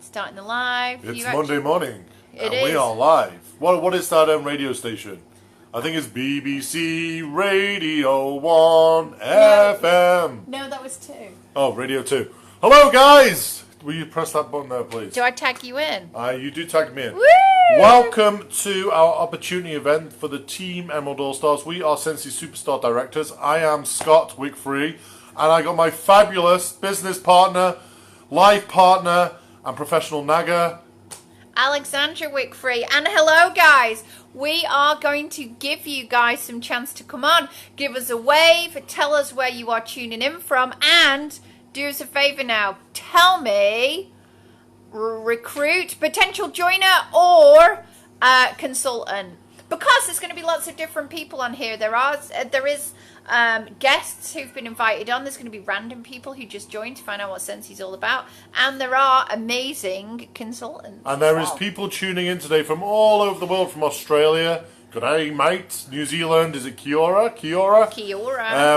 Starting the live. It's Monday morning. It and is. We are live. What is that radio station? I think it's BBC Radio 1 FM. No, that was 2. Oh, Radio 2. Hello, guys! Will you press that button there, please? Do I tag you in? You do tag me in. Woo! Welcome to our opportunity event for the Team Emerald All-Stars. We are Scentsy Superstar Directors. I am Scott Wickfrees, and I got my fabulous business partner, life partner, and professional nagger, Alexandra Wickfrees. And hello, guys. We are going to give you guys some chance to come on. Give us a wave. Tell us where you are tuning in from. And do us a favour now. Tell me, recruit, potential joiner, or consultant. Because there's going to be lots of different people on here. There is guests who've been invited on. There's going to be random people who just joined to find out what Scentsy's all about. And there are amazing consultants. And there is people tuning in today from all over the world, from Australia. Good day, mate. New Zealand, is it Kiora?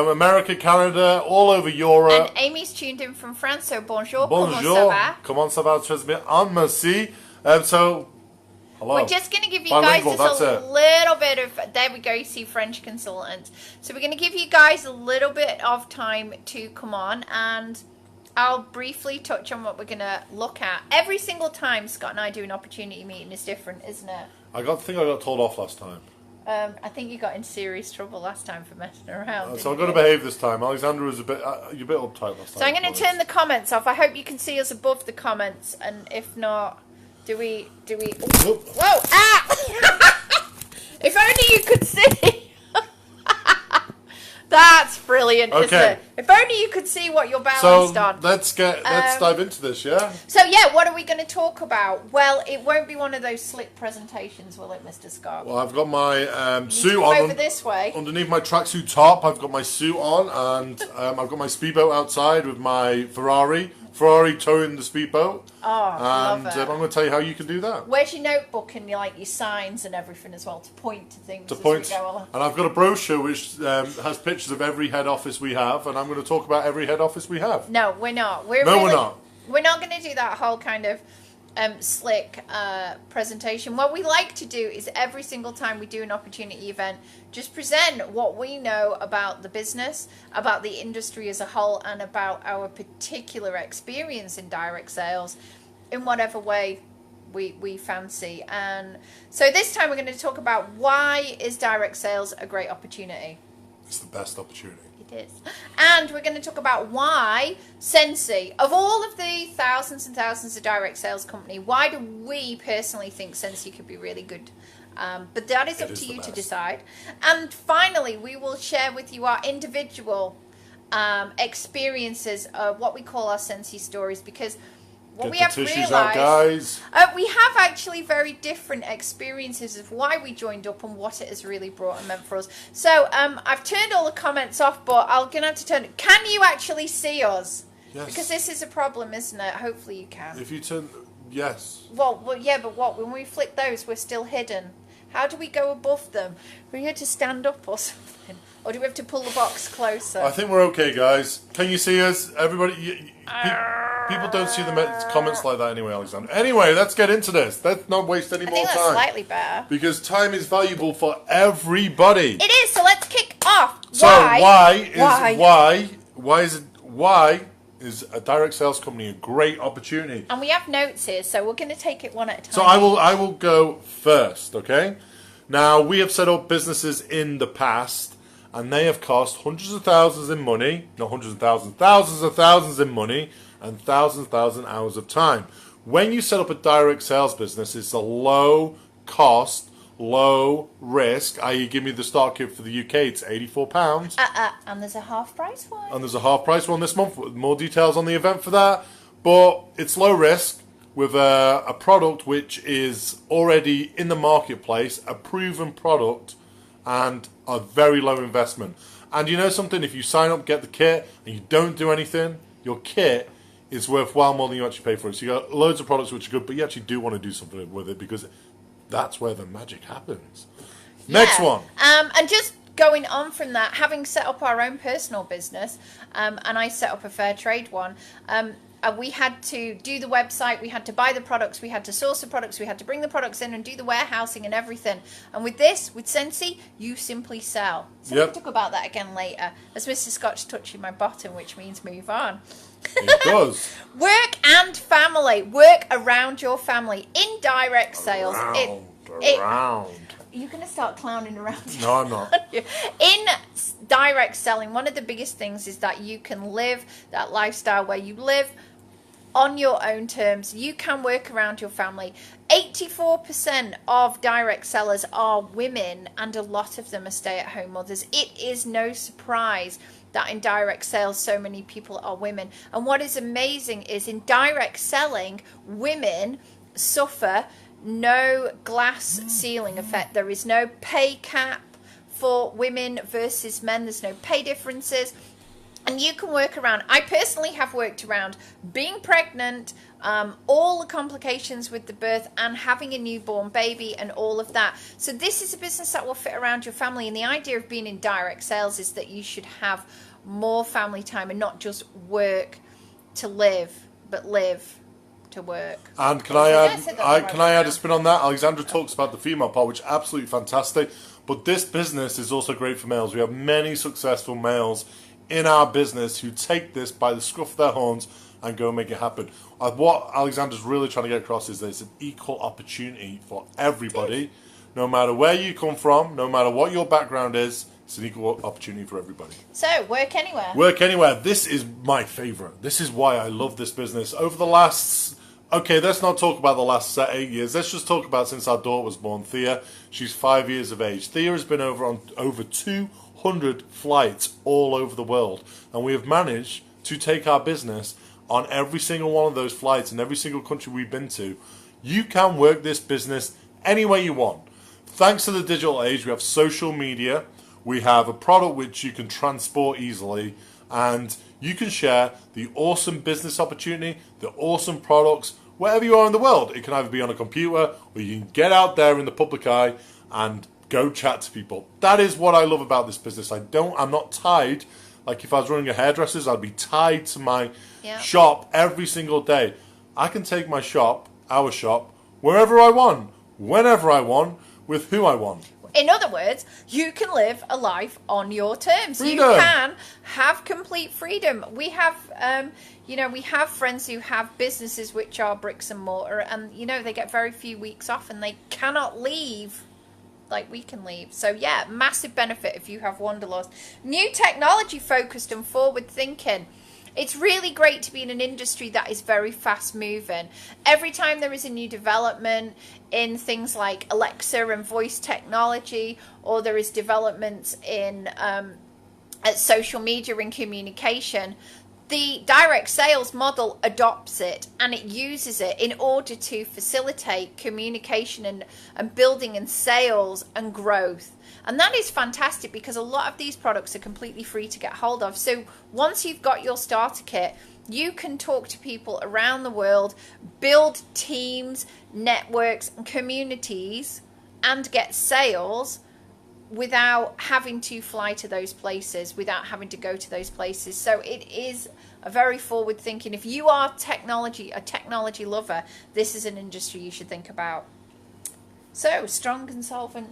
America, Canada, all over Europe. And Amy's tuned in from France, so bonjour. Bonjour. Comment ça va? Très bien. Merci. So, hello. We're just going to give you guys just a it. little bit of... There we go, you see French consultant. So we're going to give you guys a little bit of time to come on, and I'll briefly touch on what we're going to look at. Every single time Scott and I do an opportunity meeting is different, isn't it? I think I got told off last time. I think you got in serious trouble last time for messing around. So I've got to behave this time. Alexandra was you're a bit uptight last time. So I'm going to turn the comments off. I hope you can see us above the comments, and if not... Do we? Oh, whoa! Ah! If only you could see. That's brilliant, isn't it? If only you could see what you're balanced on. Let's dive into this, yeah? So yeah, what are we going to talk about? Well, it won't be one of those slick presentations, will it, Mr. Scott? Well, I've got my suit on. Over this way. Underneath my tracksuit top, I've got my suit on, and I've got my speedboat outside with my Ferrari towing the speedboat. Oh, love it. I'm going to tell you how you can do that. Where's your notebook and your signs and everything as well to point to things as we go along? And I've got a brochure which has pictures of every head office we have, and I'm going to talk about every head office we have. No, we're not. We're not. We're not going to do that whole kind of slick presentation. What we like to do is every single time we do an opportunity event, just present what we know about the business, about the industry as a whole, and about our particular experience in direct sales in whatever way we fancy. And so this time we're going to talk about why is direct sales a great opportunity. It's the best opportunity. It is. And we're going to talk about why Scentsy, of all of the thousands and thousands of direct sales company, why do we personally think Scentsy could be really good? But that is up to you to decide. And finally, we will share with you our individual experiences of what we call our Scentsy stories, because what we have realised, we have actually very different experiences of why we joined up and what it has really brought and meant for us. So I've turned all the comments off, but I'm going to have to turn it. Can you actually see us? Yes. Because this is a problem, isn't it? Hopefully you can. If you turn... Yes. Well, yeah, but what? When we flick those, we're still hidden. How do we go above them? We had to stand up or something. Or do we have to pull the box closer? I think we're okay, guys. Can you see us? Everybody... People don't see the comments like that anyway, Alexander. Anyway, let's get into this. Let's not waste any more time. I think that's slightly better. Because time is valuable for everybody. It is, so let's kick off. So why is a direct sales company a great opportunity? And we have notes here, so we're going to take it one at a time. So I will go first, okay? Now, we have set up businesses in the past, and they have cost hundreds of thousands in money, not hundreds of thousands, thousands of thousands in money, and thousands hours of time. When you set up a direct sales business, it's a low cost, low risk, i.e. give me the start kit for the UK, it's £84. And there's a half price one. And there's a half price one this month, more details on the event for that. But it's low risk with a product which is already in the marketplace, a proven product, and a very low investment. And you know something? If you sign up, get the kit, and you don't do anything, your kit is worthwhile more than you actually pay for it. So you got loads of products which are good, but you actually do want to do something with it because that's where the magic happens. Yeah. Next one. And just going on from that, having set up our own personal business, and I set up a fair trade one, we had to do the website, we had to buy the products, we had to source the products, we had to bring the products in and do the warehousing and everything. And with Scentsy, you simply sell. So we'll talk about that again later. As Mr. Scott's touching my bottom, which means move on. It does. Work and family. Work around your family. Indirect sales. Around. You're going to start clowning around. No, I'm not. In direct selling, one of the biggest things is that you can live that lifestyle where you live on your own terms. You can work around your family. 84% of direct sellers are women, and a lot of them are stay-at-home mothers. It is no surprise that in direct sales so many people are women. And what is amazing is in direct selling, women suffer no glass ceiling effect. There is no pay cap for women versus men. There's no pay differences. And you can work around. I personally have worked around being pregnant, all the complications with the birth, and having a newborn baby and all of that. So this is a business that will fit around your family. And the idea of being in direct sales is that you should have more family time and not just work to live, but live to work. And can I add a spin on that? Alexandra talks about the female part, which is absolutely fantastic. But this business is also great for males. We have many successful males in our business who take this by the scruff of their horns and go make it happen. What Alexandra's really trying to get across is that it's an equal opportunity for everybody. No matter where you come from, no matter what your background is, it's an equal opportunity for everybody. So, work anywhere. Work anywhere. This is my favorite. This is why I love this business. Over the last... Okay, let's not talk about the last 8 years. Let's just talk about since our daughter was born, Thea. She's 5 years of age. Thea has been on over 200 flights all over the world. And we have managed to take our business on every single one of those flights in every single country we've been to. You can work this business any way you want. Thanks to the digital age, we have social media. We have a product which you can transport easily. And you can share the awesome business opportunity, the awesome products, wherever you are in the world. It can either be on a computer or you can get out there in the public eye and go chat to people. That is what I love about this business. I'm not tied. Like if I was running a hairdresser's, I'd be tied to my shop every single day. I can take my shop, our shop, wherever I want, whenever I want, with who I want. In other words, you can live a life on your terms. Freedom. You can have complete freedom. We have, we have friends who have businesses which are bricks and mortar, and they get very few weeks off, and they cannot leave like we can leave. So yeah, massive benefit if you have Wanderlust. New technology focused and forward thinking. It's really great to be in an industry that is very fast moving. Every time there is a new development in things like Alexa and voice technology, or there is developments in social media and communication, the direct sales model adopts it and it uses it in order to facilitate communication and building and sales and growth. And that is fantastic because a lot of these products are completely free to get hold of. So once you've got your starter kit, you can talk to people around the world, build teams, networks, and communities, and get sales without having to fly to those places, without having to go to those places. So it is a very forward thinking. If you are a technology lover, this is an industry you should think about. So, strong consultant.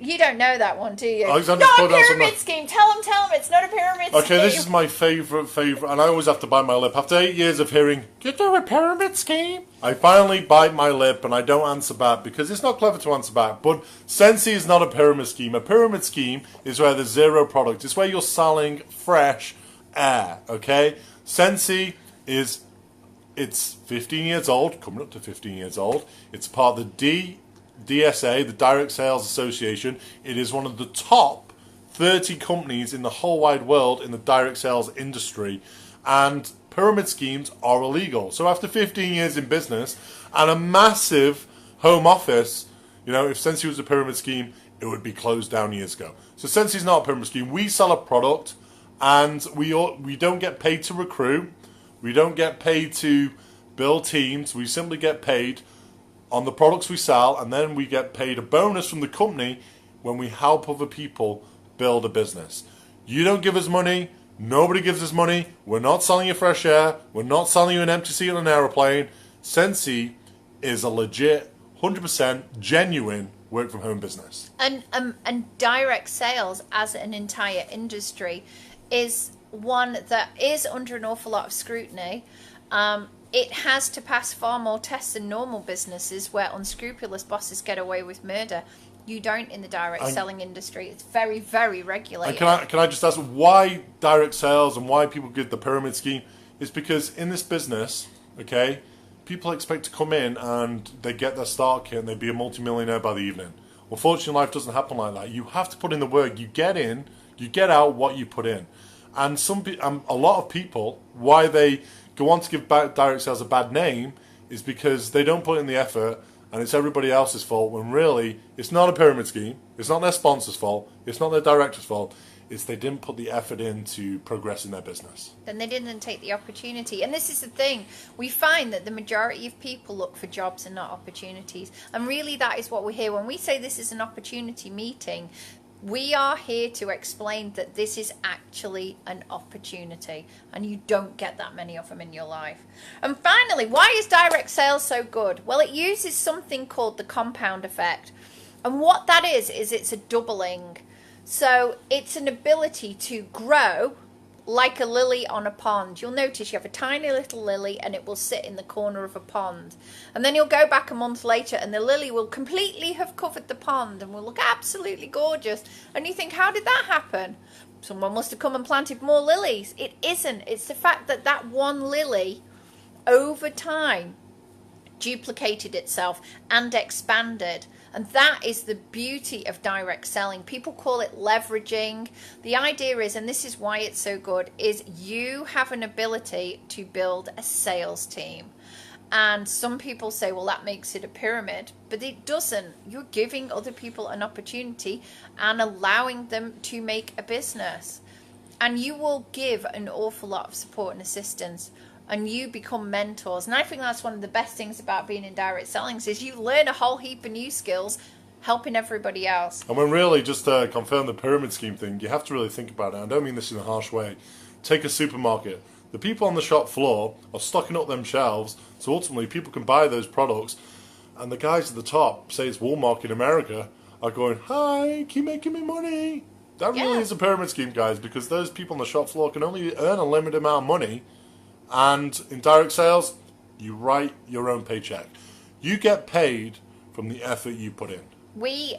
You don't know that one, do you? Alexander, not a pyramid scheme. Tell them it's not a pyramid scheme. Okay, this is my favourite, and I always have to bite my lip. After 8 years of hearing, you do a pyramid scheme? I finally bite my lip and I don't answer back because it's not clever to answer back. But Scentsy is not a pyramid scheme. A pyramid scheme is where there's zero product. It's where you're selling fresh air, okay? Scentsy it's 15 years old, coming up to 15 years old. It's part of the DSA, the Direct Sales Association. It is one of the top 30 companies in the whole wide world in the direct sales industry, and pyramid schemes are illegal. So after 15 years in business and a massive home office, if Scentsy was a pyramid scheme, it would be closed down years ago. So Scentsy is not a pyramid scheme. We sell a product, and we don't get paid to recruit. We don't get paid to build teams. We simply get paid on the products we sell, and then we get paid a bonus from the company when we help other people build a business. You don't give us money, Nobody gives us money. We're not selling you fresh air. We're not selling you an empty seat on an aeroplane. Scentsy is a legit, 100% genuine work from home business. And direct sales as an entire industry is one that is under an awful lot of scrutiny. It has to pass far more tests than normal businesses where unscrupulous bosses get away with murder. You don't in the direct selling industry. It's very, very regulated. Can I just ask why direct sales and why people get the pyramid scheme? It's because in this business, okay, people expect to come in and they get their start kit and they be a multimillionaire by the evening. Unfortunately, life doesn't happen like that. You have to put in the work. You get in, you get out what you put in. And a lot of people, why they go on to give direct sales a bad name is because they don't put in the effort and it's everybody else's fault, when really it's not a pyramid scheme, it's not their sponsor's fault, it's not their director's fault, it's they didn't put the effort in to progress in their business. Then they didn't take the opportunity. And this is the thing, we find that the majority of people look for jobs and not opportunities. And really that is what we hear. When we say this is an opportunity meeting, we are here to explain that this is actually an opportunity and you don't get that many of them in your life. And finally, why is direct sales so good? Well, it uses something called the compound effect. And what that is it's a doubling. So it's an ability to grow like a lily on a pond. You'll notice you have a tiny little lily and it will sit in the corner of a pond. And then you'll go back a month later and the lily will completely have covered the pond and will look absolutely gorgeous. And you think, how did that happen? Someone must have come and planted more lilies. It isn't. It's the fact that that one lily over time duplicated itself and expanded. And that is the beauty of direct selling. People call it leveraging. The idea is, and this is why it's so good, is you have an ability to build a sales team. And some people say, well, that makes it a pyramid, but it doesn't. You're giving other people an opportunity and allowing them to make a business. And you will give an awful lot of support and assistance. And you become mentors. And I think that's one of the best things about being in direct selling is you learn a whole heap of new skills helping everybody else. And when really, just to confirm the pyramid scheme thing, you have to really think about it. I don't mean this in a harsh way. Take a supermarket. The people on the shop floor are stocking up them shelves, so ultimately people can buy those products. And the guys at the top, say it's Walmart in America, are going, hi, keep making me money. That really is a pyramid scheme, guys, because those people on the shop floor can only earn a limited amount of money. And in direct sales, you write your own paycheck. You get paid from the effort you put in. We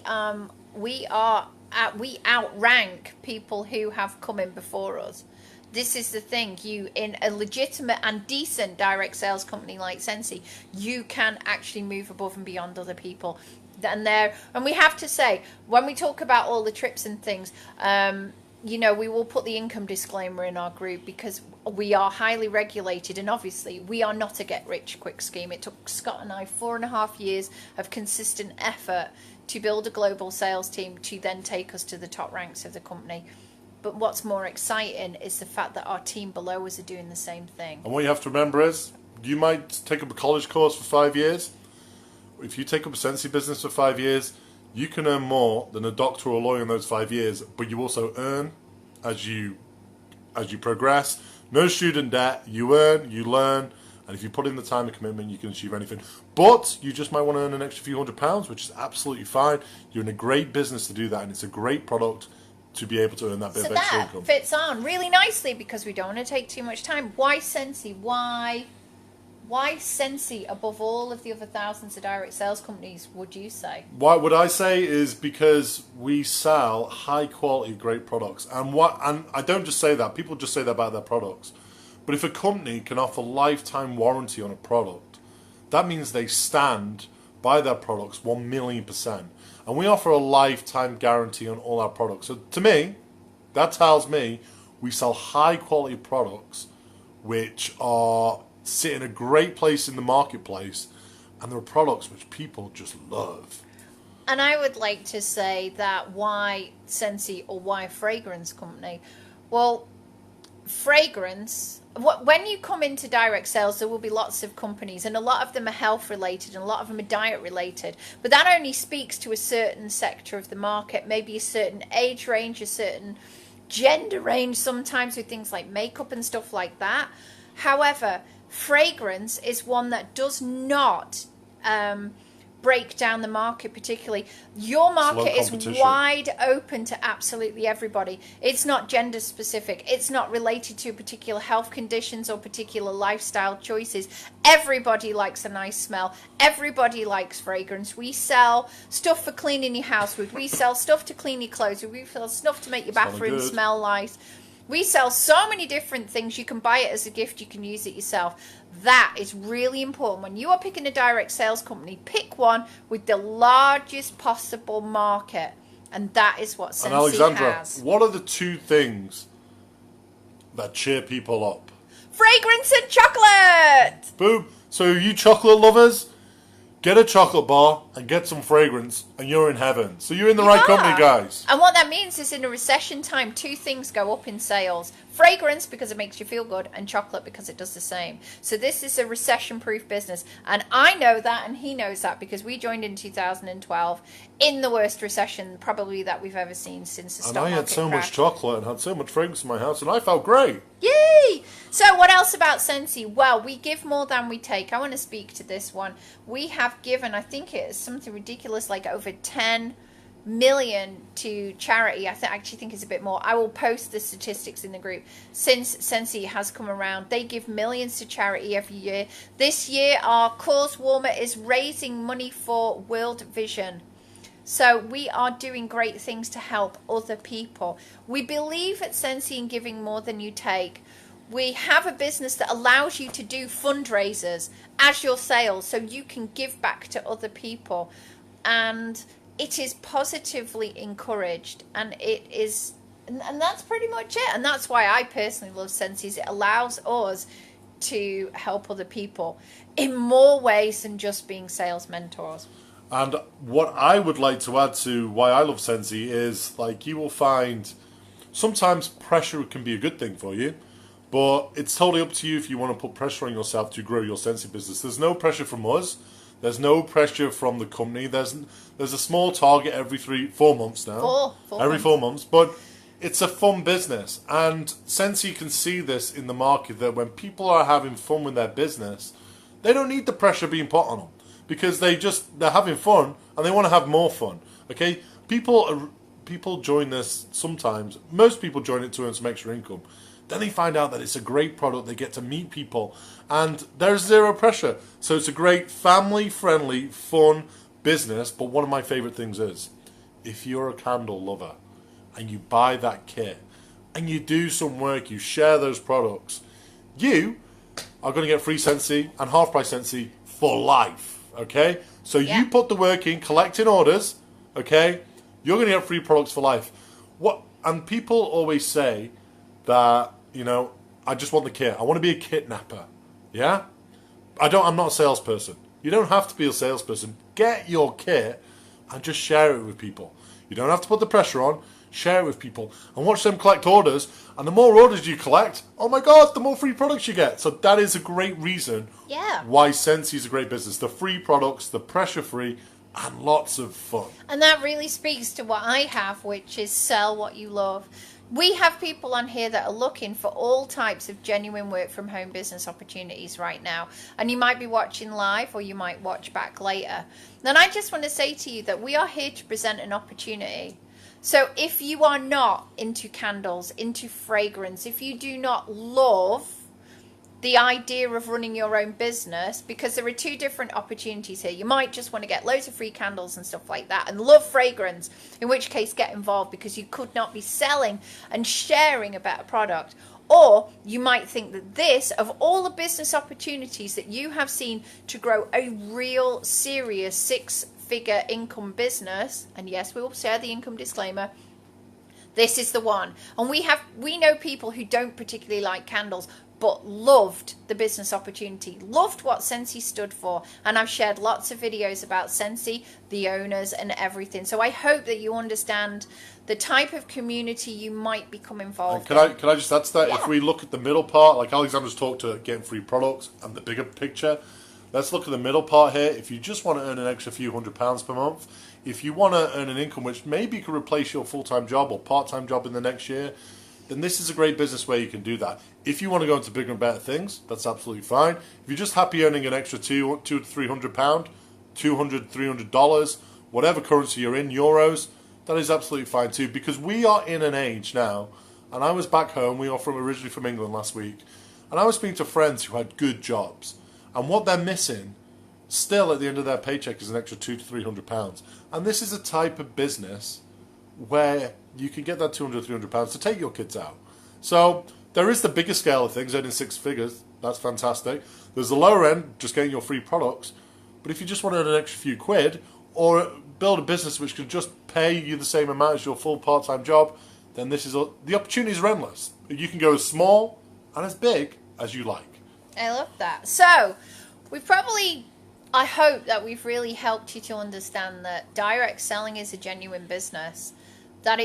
outrank people who have come in before us. This is the thing. You, in a legitimate and decent direct sales company like Scentsy, you can actually move above and beyond other people. And we have to say, when we talk about all the trips and things, you know, we will put the income disclaimer in our group because we are highly regulated and obviously we are not a get-rich-quick scheme. It took Scott and I 4.5 years of consistent effort to build a global sales team to then take us to the top ranks of the company. But what's more exciting is the fact that our team below us are doing the same thing. And what you have to remember is, you might take up a college course for 5 years. If you take up a Scentsy business for 5 years, you can earn more than a doctor or a lawyer in those 5 years, but you also earn as you progress. No student debt. You earn, you learn, and if you put in the time and commitment, you can achieve anything. But you just might want to earn an extra few £100, which is absolutely fine. You're in a great business to do that, and it's a great product to be able to earn that bit of extra income. So that fits on really nicely because we don't want to take too much time. Why Scentsy? Why Scentsy above all of the other thousands of direct sales companies, would you say? What would I say is because we sell high quality, great products. And I don't just say that, people just say that about their products. But if a company can offer lifetime warranty on a product, that means they stand by their products 1,000,000%. And we offer a lifetime guarantee on all our products. So to me, that tells me we sell high quality products which are sit in a great place in the marketplace, and there are products which people just love. And I would like to say that why Scentsy or why fragrance company? Well, fragrance, when you come into direct sales, there will be lots of companies, and a lot of them are health related and a lot of them are diet related, but that only speaks to a certain sector of the market, maybe a certain age range, a certain gender range sometimes with things like makeup and stuff like that. However, fragrance is one that does not break down the market particularly. Your market is wide open to absolutely everybody. It's not gender specific. It's not related to particular health conditions or particular lifestyle choices. Everybody likes a nice smell. Everybody likes fragrance. We sell stuff for cleaning your house with. We sell stuff to clean your clothes with. We sell stuff to make your bathroom smell nice. We sell so many different things. You can buy it as a gift. You can use it yourself. That is really important. When you are picking a direct sales company, pick one with the largest possible market. And that is what Scentsy and Alexandra, has. What are the two things that cheer people up? Fragrance and chocolate! Boom. So you chocolate lovers, get a chocolate bar and get some fragrance and you're in heaven. So you're in the right company, guys. And what that means is in a recession time, two things go up in sales. Fragrance because it makes you feel good, and chocolate because it does the same. So this is a recession-proof business. And I know that and he knows that because we joined in 2012 in the worst recession probably that we've ever seen since the stock market And I had so crash. much chocolate and had so much fragrance in my house and I felt great. Yay! So what else about Scentsy? Well, we give more than we take. I want to speak to this one. We have given, I think it's something ridiculous, like over 10 million to charity. I actually think it's a bit more. I will post the statistics in the group. Since Scentsy has come around, they give millions to charity every year. This year, our cause warmer is raising money for World Vision. So we are doing great things to help other people. We believe at Scentsy in giving more than you take. We have a business that allows you to do fundraisers as your sales so you can give back to other people. And it is positively encouraged, and it is, and that's pretty much it. And that's why I personally love Scentsy. It allows us to help other people in more ways than just being sales mentors. And what I would like to add to why I love Scentsy is, like, you will find sometimes pressure can be a good thing for you, but it's totally up to you if you want to put pressure on yourself to grow your Scentsy business. There's no pressure from us. There's no pressure from the company. There's a small target every 4 months now. Every 4 months. But it's a fun business. And Scentsy can see this in the market, that when people are having fun with their business, they don't need the pressure being put on them. Because they're having fun and they want to have more fun. Okay? People join this sometimes. Most people join it to earn some extra income. Then they find out that it's a great product. They get to meet people. And there's zero pressure. So it's a great family-friendly, fun business. But one of my favorite things is, if you're a candle lover and you buy that kit and you do some work, you share those products, you are going to get free Scentsy and half-price Scentsy for life. Okay? So you put the work in, collecting orders, okay? You're going to get free products for life. And people always say that, you know, I just want the kit. I want to be a kidnapper. Yeah? I'm not a salesperson. You don't have to be a salesperson. Get your kit and just share it with people. You don't have to put the pressure on. Share it with people and watch them collect orders. And the more orders you collect, oh my God, the more free products you get. So that is a great reason why Scentsy is a great business. The free products, the pressure-free, and lots of fun. And that really speaks to what I have, which is sell what you love. We have people on here that are looking for all types of genuine work from home business opportunities right now. And you might be watching live or you might watch back later. And I just want to say to you that we are here to present an opportunity. So if you are not into candles, into fragrance, if you do not love the idea of running your own business, because there are two different opportunities here. You might just want to get loads of free candles and stuff like that and love fragrance, in which case get involved because you could not be selling and sharing a better product. Or you might think that this, of all the business opportunities that you have seen to grow a real serious six-figure income business, and yes, we will share the income disclaimer, this is the one. And we know people who don't particularly like candles, but loved the business opportunity, loved what Scentsy stood for. And I've shared lots of videos about Scentsy, the owners and everything. So I hope that you understand the type of community you might become involved in. Can I just add to that? Yeah. If we look at the middle part, like Alexandra's talked to getting free products and the bigger picture, let's look at the middle part here. If you just want to earn an extra few £100s per month, if you want to earn an income which maybe could replace your full-time job or part-time job in the next year, then this is a great business where you can do that. If you want to go into bigger and better things, that's absolutely fine. If you're just happy earning an extra £200 to £300, $200, $300, whatever currency you're in, euros, that is absolutely fine too. Because we are in an age now, and I was back home, we are originally from England last week, and I was speaking to friends who had good jobs, and what they're missing still at the end of their paycheck is an extra £200 to £300. And this is a type of business where you can get that £200, £300 to take your kids out. So there is the bigger scale of things, earning six figures. That's fantastic. There's the lower end, just getting your free products. But if you just want to earn an extra few quid, or build a business which can just pay you the same amount as your full part-time job, then the opportunities are endless. You can go as small and as big as you like. I love that. So I hope that we've really helped you to understand that direct selling is a genuine business. That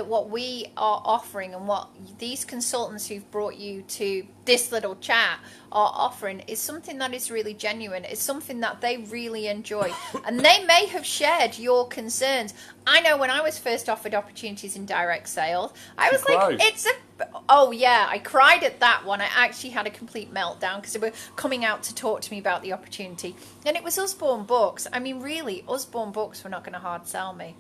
what we are offering and what these consultants who've brought you to this little chat are offering is something that is really genuine. It's something that they really enjoy. And they may have shared your concerns. I know when I was first offered opportunities in direct sales, I was like, oh yeah, I cried at that one. I actually had a complete meltdown because they were coming out to talk to me about the opportunity. And it was Usborne Books. I mean, really, Usborne Books were not going to hard sell me.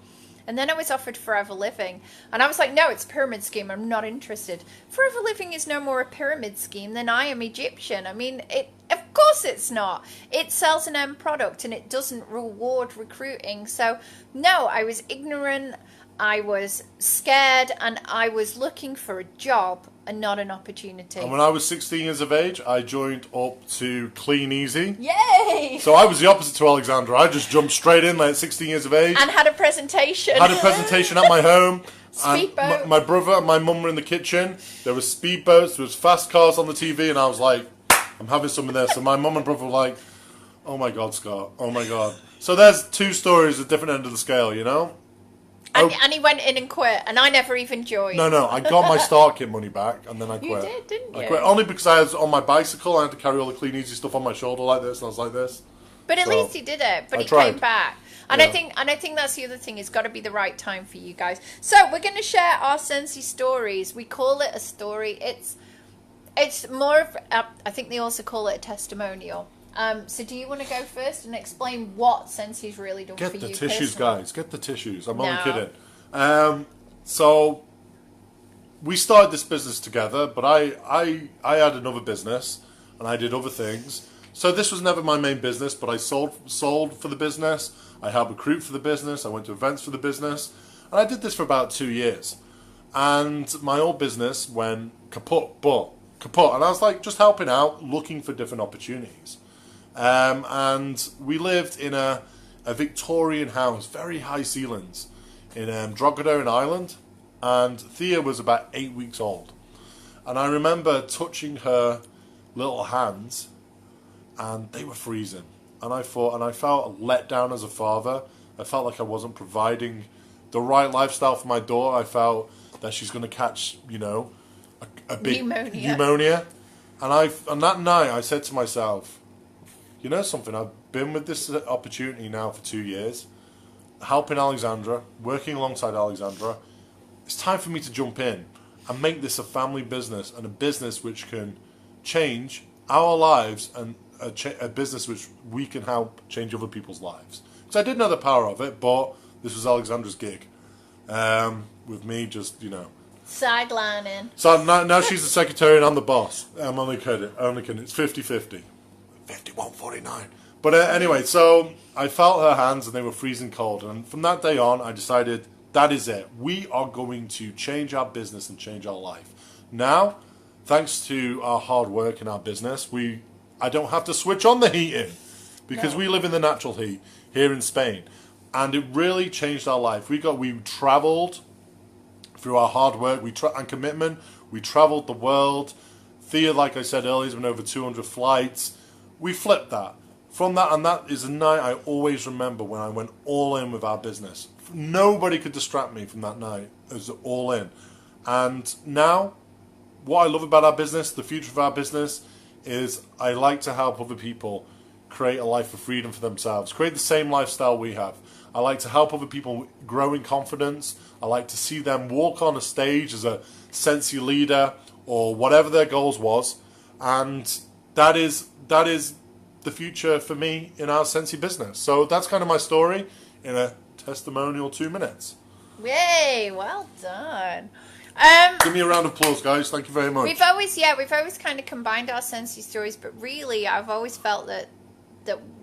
And then I was offered Forever Living. And I was like, no, it's a pyramid scheme. I'm not interested. Forever Living is no more a pyramid scheme than I Am Egyptian. I mean, of course it's not. It sells an end product and it doesn't reward recruiting. So, no, I was ignorant. I was scared and I was looking for a job and not an opportunity. And when I was 16 years of age, I joined up to Clean Easy. Yay! So I was the opposite to Alexandra. I just jumped straight in at 16 years of age. And had a presentation. Had a presentation at my home. Speedboat. And my brother and my mum were in the kitchen. There was speedboats, there was fast cars on the TV, and I was like, I'm having some of this. And my mum and brother were like, oh my God, Scott, oh my God. So there's two stories at different end of the scale, you know? And he went in and quit, and I never even joined. No, I got my start kit money back, and then I quit. You did, didn't you? I quit only because I was on my bicycle. I had to carry all the Clean Easy stuff on my shoulder like this, and I was like this. But at least he did it. But he tried. came back, and Yeah. I think that's the other thing. It's got to be the right time for you guys. So we're going to share our Scentsy stories. We call it a story. It's more of I think they also call it a testimonial. So do you want to go first and explain what Scentsy's really done for you? Get the tissues, personally? guys. Get the tissues. I'm only kidding. So we started this business together, but I had another business and I did other things. So this was never my main business, but I sold for the business. I helped recruit for the business. I went to events for the business, and I did this for about 2 years. And my old business went kaput, and I was like just helping out, looking for different opportunities. And we lived in a Victorian house, very high ceilings, in Drogheda in Ireland. And Thea was about 8 weeks old. And I remember touching her little hands, and they were freezing. And I felt let down as a father. I felt like I wasn't providing the right lifestyle for my daughter. I felt that she's going to catch, a big pneumonia. And that night I said to myself, you know something, I've been with this opportunity now for 2 years, helping Alexandra, working alongside Alexandra. It's time for me to jump in and make this a family business, and a business which can change our lives, and a business which we can help change other people's lives. So I didn't know the power of it, but this was Alexandra's gig. With me just, sidelining. So now she's the secretary and I'm the boss. I'm only kidding. It's 50-50. 51-49. But anyway, so I felt her hands and they were freezing cold. And from that day on, I decided that is it. We are going to change our business and change our life. Now, thanks to our hard work in our business, I don't have to switch on the heating because we live in the natural heat here in Spain. And it really changed our life. We traveled through our hard work and commitment. We traveled the world. Thea, like I said earlier, has been over 200 flights. We flipped that. From that, and that is a night I always remember when I went all in with our business. Nobody could distract me from that night. It was all in. And now, what I love about our business, the future of our business, is I like to help other people create a life of freedom for themselves, create the same lifestyle we have. I like to help other people grow in confidence. I like to see them walk on a stage as a Scentsy leader or whatever their goals was. And that is the future for me in our Scentsy business. So that's kind of my story in a testimonial 2 minutes. Yay, well done. Give me a round of applause, guys. Thank you very much. We've always kind of combined our Scentsy stories, but really I've always felt that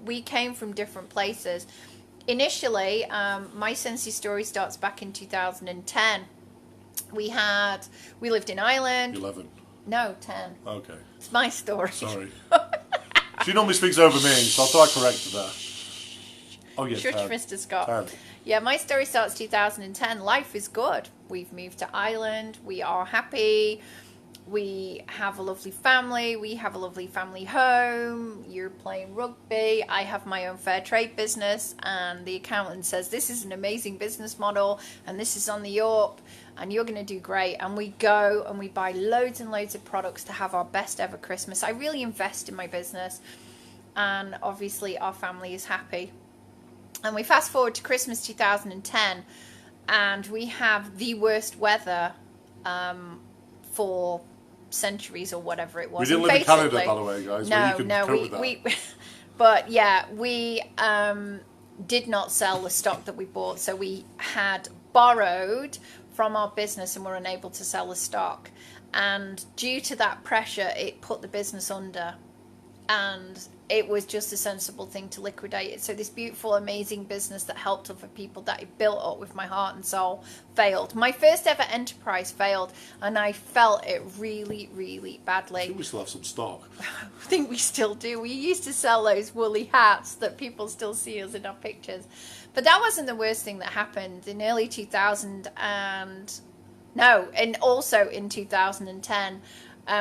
we came from different places. Initially, my Scentsy story starts back in 2010. We lived in Ireland. 11. No, 10. Okay. It's my story. Sorry. She normally speaks over me, so I thought I corrected her. Oh, yeah, Shush, 10. Mr. Scott. 10. Yeah, my story starts 2010. Life is good. We've moved to Ireland. We are happy. We have a lovely family. We have a lovely family home. You're playing rugby. I have my own fair trade business. And the accountant says, this is an amazing business model. And this is on the up. And you're going to do great. And we go and we buy loads and loads of products to have our best ever Christmas. I really invest in my business. And obviously our family is happy. And we fast forward to Christmas 2010. And we have the worst weather for centuries or whatever it was. We didn't live in Canada, by the way, guys. But yeah, we did not sell the stock that we bought, so we had borrowed from our business and were unable to sell the stock. And due to that pressure, it put the business under, and it was just a sensible thing to liquidate it. So this beautiful, amazing business that helped other people, that I built up with my heart and soul, failed. My first ever enterprise failed, and I felt it really, really badly. I think we still have some stock. I think we still do. We used to sell those woolly hats that people still see us in our pictures. But that wasn't the worst thing that happened. In early 2000 and also in 2010,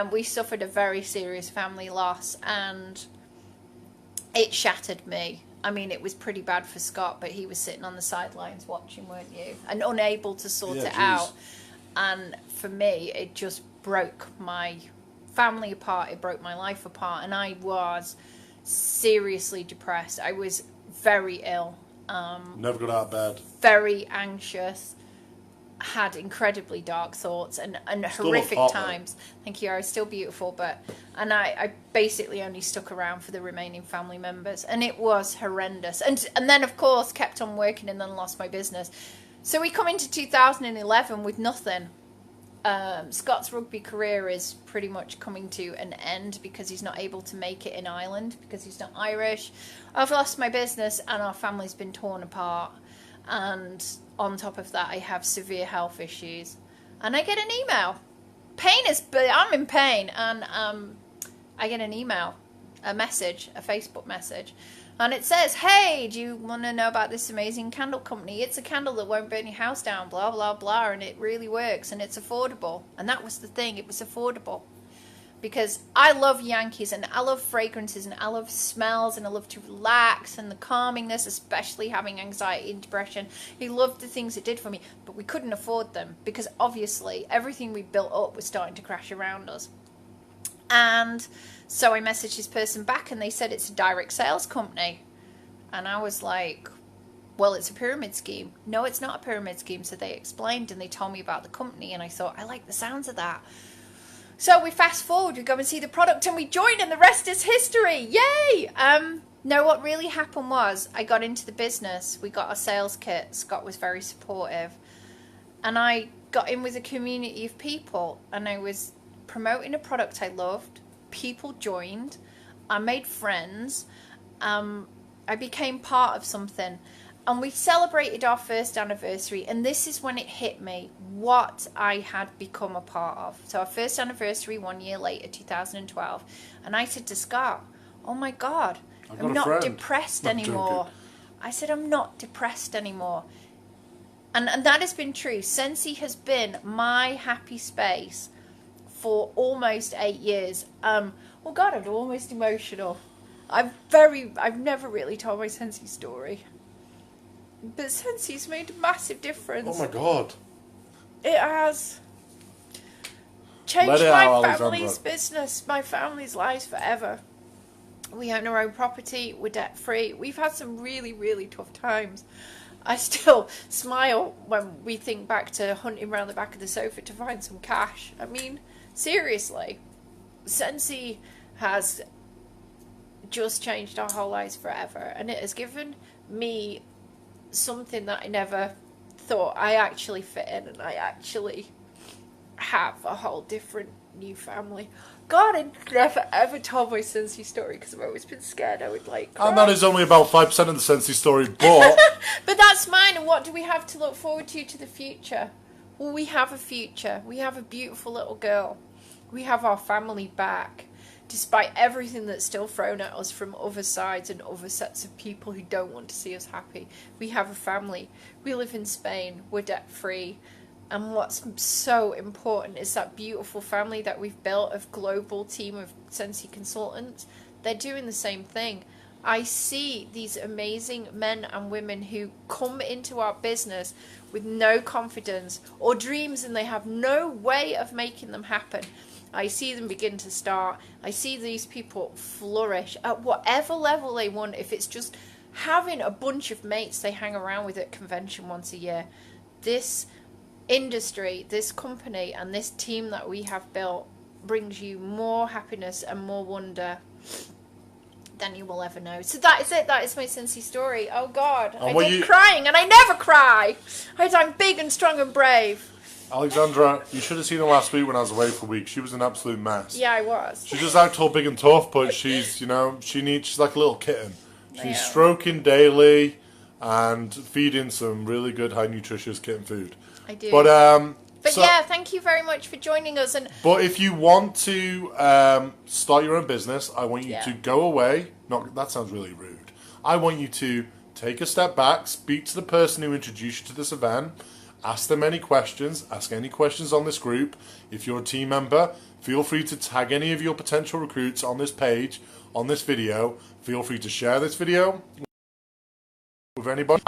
we suffered a very serious family loss, and it shattered me. I mean, it was pretty bad for Scott, but he was sitting on the sidelines watching, weren't you? And unable to sort it out. And for me, it just broke my family apart. It broke my life apart. And I was seriously depressed. I was very ill. Never got out of bed. Very anxious. Had incredibly dark thoughts and horrific times. Thank you. I was still beautiful, and I basically only stuck around for the remaining family members, and it was horrendous. And then of course kept on working, and then lost my business. So we come into 2011 with nothing. Scott's rugby career is pretty much coming to an end because he's not able to make it in Ireland because he's not Irish. I've lost my business, and our family's been torn apart. And on top of that, I have severe health issues. And I get an email. I'm in pain. And I get an email, a Facebook message. And it says, hey, do you want to know about this amazing candle company? It's a candle that won't burn your house down, blah, blah, blah. And it really works, and it's affordable. And that was the thing. It was affordable. Because I love Yankees, and I love fragrances, and I love smells, and I love to relax, and the calmingness, especially having anxiety and depression. I loved the things it did for me, but we couldn't afford them because obviously everything we built up was starting to crash around us. And so I messaged this person back, and they said it's a direct sales company. And I was like, well, it's a pyramid scheme. No, it's not a pyramid scheme. So they explained, and they told me about the company, and I thought, I like the sounds of that. So we fast forward, we go and see the product, and we join, and the rest is history. Yay! No, what really happened was I got into the business. We got a sales kit. Scott was very supportive. And I got in with a community of people, and I was promoting a product I loved. People joined. I made friends. I became part of something. And we celebrated our first anniversary, and this is when it hit me what I had become a part of. So our first anniversary 1 year later, 2012, and I said to Scott, oh my God, I'm not depressed anymore. I said, I'm not depressed anymore. And that has been true. Scentsy has been my happy space for almost 8 years. Oh God, I'm almost emotional. I've never really told my Scentsy story. But Scentsy's made a massive difference. Oh my God. It has changed my family's business, my family's lives forever. We own our own property. We're debt free. We've had some really, really tough times. I still smile when we think back to hunting around the back of the sofa to find some cash. I mean, seriously, Scentsy has just changed our whole lives forever, and it has given me something that I never thought I actually fit in, and I actually have a whole different new family. God, I never ever told my Scentsy story because I've always been scared I would like cry. And that is only about 5% of the Scentsy story, but... But that's mine, and what do we have to look forward to the future? Well, we have a future. We have a beautiful little girl. We have our family back, despite everything that's still thrown at us from other sides and other sets of people who don't want to see us happy. We have a family. We live in Spain. We're debt-free. And what's so important is that beautiful family that we've built of global team of Scentsy Consultants. They're doing the same thing. I see these amazing men and women who come into our business with no confidence or dreams, and they have no way of making them happen. I see them begin to start. I see these people flourish at whatever level they want. If it's just having a bunch of mates they hang around with at convention once a year. This industry, this company, and this team that we have built brings you more happiness and more wonder than you will ever know. So that is it. That is my Scentsy story. Oh God, I did crying, and I never cry. I'm big and strong and brave. Alexandra, you should have seen her last week when I was away for a week. She was an absolute mess. Yeah, I was. She just act all big and tough, but she's, you know, she's like a little kitten. She's stroking daily and feeding some really good, high nutritious kitten food. I do. But yeah, thank you very much for joining us. But if you want to start your own business, I want you to go away. That sounds really rude. I want you to take a step back, speak to the person who introduced you to this event, ask them any questions, ask any questions on this group. If you're a team member, feel free to tag any of your potential recruits on this page, on this video. Feel free to share this video with anybody.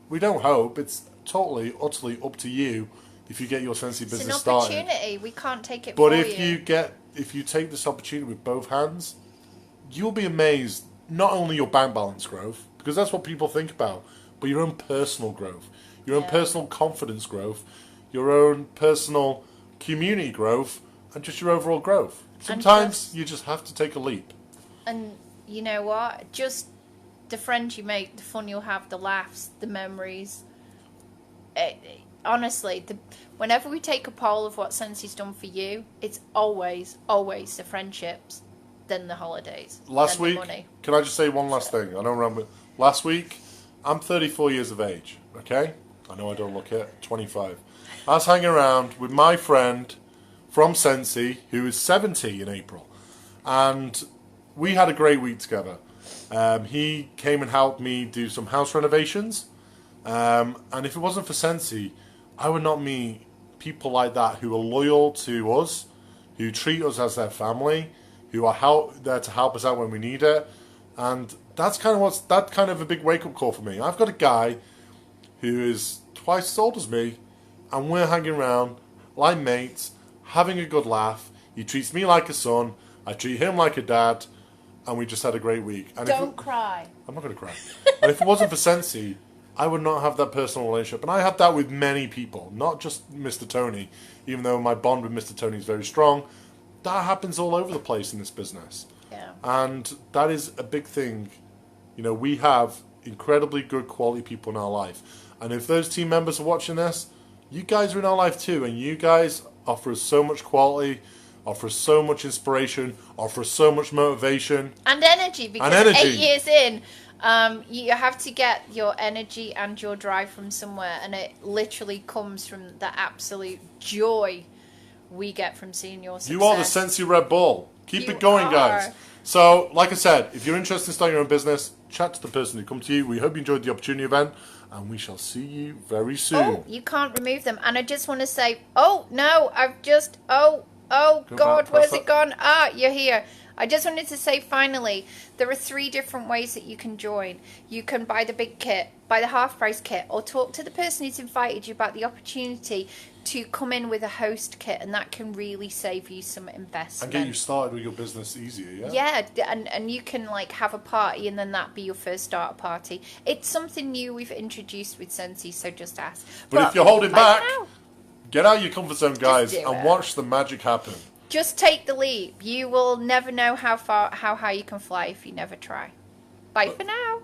We don't hope, it's totally, utterly up to you if you get your Scentsy business started. It's an opportunity. We can't take it for you. But if you take this opportunity with both hands, you'll be amazed. Not only your bank balance growth, because that's what people think about, but your own personal growth, your own personal confidence growth, your own personal community growth, and just your overall growth. Sometimes you just have to take a leap. And you know what? Just the friends you make, the fun you'll have, the laughs, the memories. Honestly, whenever we take a poll of what Scentsy's done for you, it's always, always the friendships, then the holidays, last then week, the money. Can I just say one last thing? I don't remember. Last week, I'm 34 years of age, okay? I know I don't look it, 25. I was hanging around with my friend from Scentsy, who is 70 in April, and we had a great week together. He came and helped me do some house renovations, and if it wasn't for Scentsy, I would not meet people like that who are loyal to us, who treat us as their family, who are there to help us out when we need it. And that's kind of a big wake-up call for me. I've got a guy who is twice as old as me, and we're hanging around like mates, having a good laugh. He treats me like a son, I treat him like a dad, and we just had a great week. And Don't cry. I'm not going to cry. And if it wasn't for Scentsy, I would not have that personal relationship. And I have that with many people, not just Mr. Tony, even though my bond with Mr. Tony is very strong. That happens all over the place in this business. Yeah. And that is a big thing. You know, we have incredibly good quality people in our life. And if those team members are watching this, you guys are in our life too. And you guys offer us so much quality, offer us so much inspiration, offer us so much motivation. And energy, because 8 years in, you have to get your energy and your drive from somewhere. And it literally comes from the absolute joy we get from seeing your success. You are the Scentsy Red Bull. Keep it going, guys. So, like I said, if you're interested in starting your own business, chat to the person who come to you. We hope you enjoyed the opportunity event, and we shall see you very soon. Oh, you can't remove them. And I just want to say, oh, no, Oh, Go God, back, where's press it gone? Ah, you're here. I just wanted to say, finally, there are 3 different ways that you can join. You can buy the big kit, buy the half-price kit, or talk to the person who's invited you about the opportunity to come in with a host kit, and that can really save you some investment. And get you started with your business easier, yeah? Yeah, and you can like have a party and then that be your first starter party. It's something new we've introduced with Scentsy, so just ask. But if you're holding bye back, for now. get out your comfort zone, guys, do and it. watch the magic happen. Just take the leap. You will never know how high you can fly if you never try. Bye for now.